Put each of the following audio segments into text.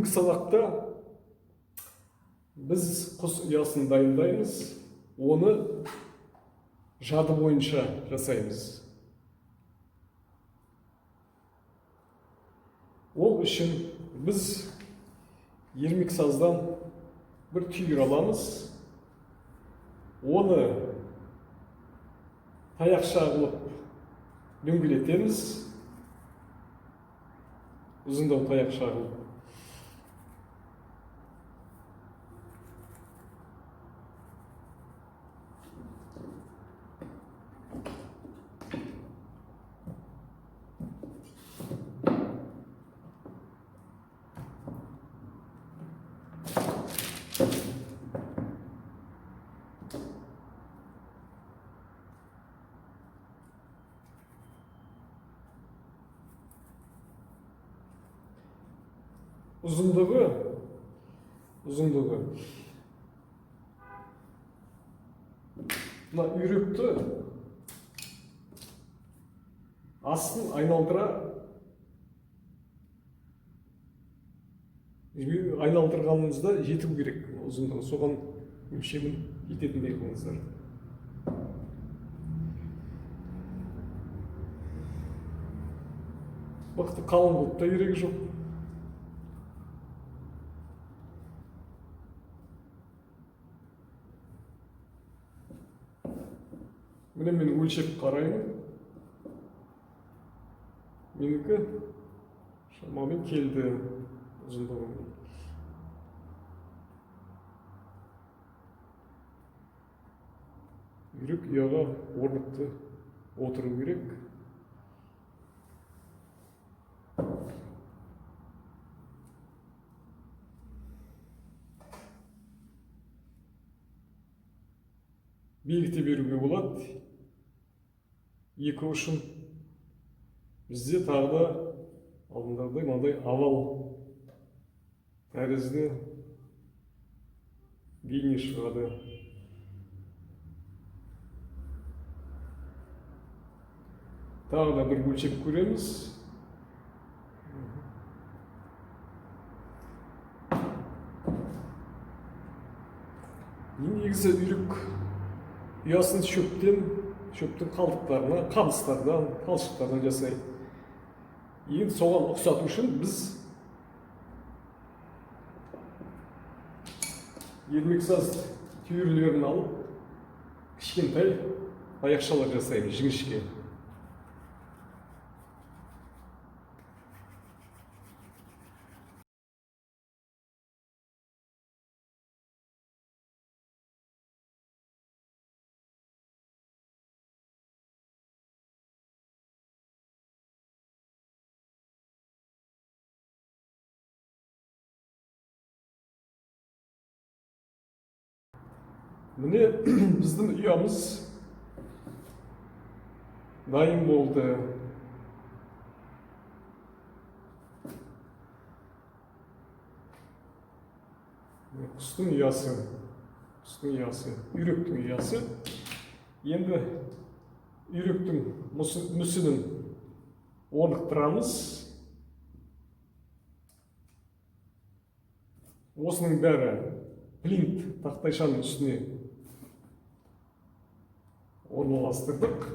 бүгінгі сабақта біз құс ұясын дайындаймыз, оны жады бойынша жасаймыз. Ол үшін біз ермек саздан бір түйір аламыз, оны таяқша қылып дөңгелетеміз, ұзындау таяқша қылып. Ұзындығы мына үйректі астын айналдырғанымызда жету керек. Ұзындығы соған өлшемін жететіндей қылыңыздар. Мықты қалың болып та керегі жоқ. Міне мен өлшеп қараймын. Менікі шамамен келді ұзындығымен. Үйрек ұяға орнықты отыру керек. Биікте беруге болады. Екі ұшын бізде тағы да алдындағыдай мынандай овал тәрізді бейне шығады. Тағы да бір өлшеп көреміз. Негізі үйрек ұясын шөптің қалдықтарына, қамыстардан, талшықтардан жасайды. Енді соған ұқсату үшін біз ермек саз түйірлерін алып, кішкентай аяқшалар жасаймыз, жіңішке. Міне біздің ұямыз дайын болды. Құстың ұясы, үйректің ұясы. Енді үйректің мүсінін орнықтырамыз. Осының бәрі плинт тақтайшаның үстіне орналастырдық.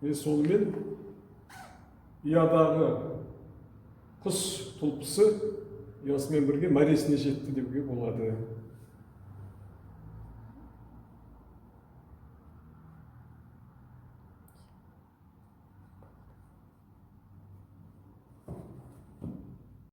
Мен сонымен ұядағы құс тұлпысы ұясымен бірге мәресіне жетті деуге болады.